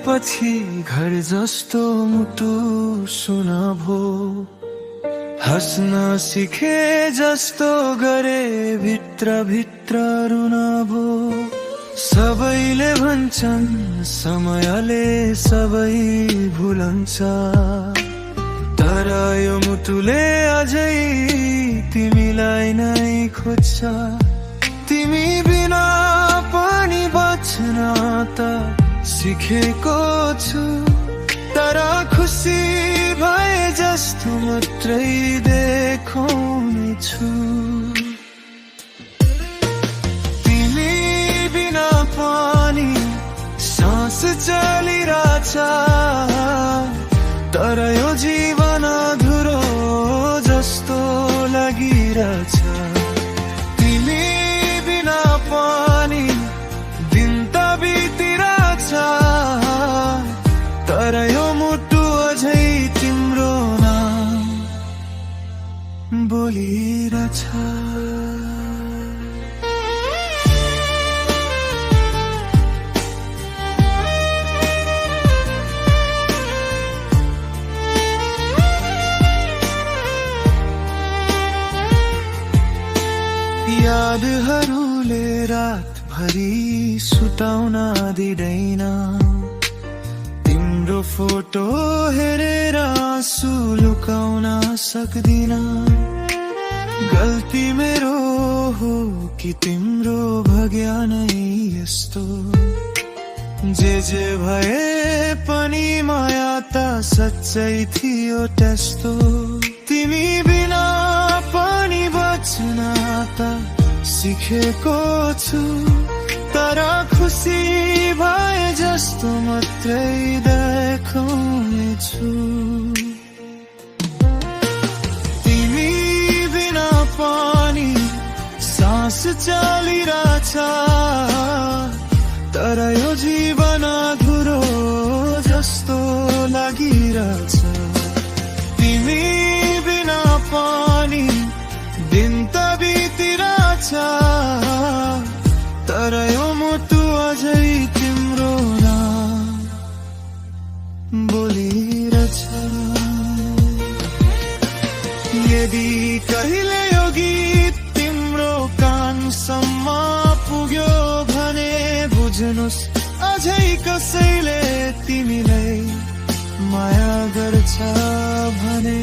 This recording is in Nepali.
पछि घर जस्तो मुटु सुना भो, हस्न सिखे जस्तो गरे भित्र भित्र रुना भो। सबैले भन्छन् समयले सबै भुलन्छ, तर यो मुटुले अझै तिमीलाई नै खोज्छ। तिमी बिना पनि बच्न त सिकेको छु, तर खुसी भए जस्तो मात्रै देखाउने छु। तिमी बिना पनि सास चलिरहेछ, तर यो जीवन अधुरो जस्तो लागिरहेछ। तिमी बिना पनि दिन त बितिरहेछ, तर यो मुटु अझै तिम्रो नाम बोलिरहेछ। यादहरूले रातभरि सुताउन दिँदैन, तिम्रो फोटो हेरेर आँसु लुकाउन सक्दिन। गल्ती मेरो हो कि तिम्रो भाग्य नै यस्तो, जे भए पनि माया त सच्चै थियो त्यस्तो। तिमी बिना पनि बच्न त सिकेको छु, तर खुसी भए जस्तो मात्रै देखाउने छु। तिमी बिना पनि सास चलिरहेछ, तर यो जीवन अधुरो जस्तो लागिरहेछ। तिमी बिना पनि दिन त बितिरहेछ, तर यो मुटु अझै तिम्रो नाम बोलिरहेछ। यदि कहिले यो गीत तिम्रो कानसम्म पुग्यो भने बुझ्नुस्, अझै कसैले तिमीलाई माया गर्छ भने।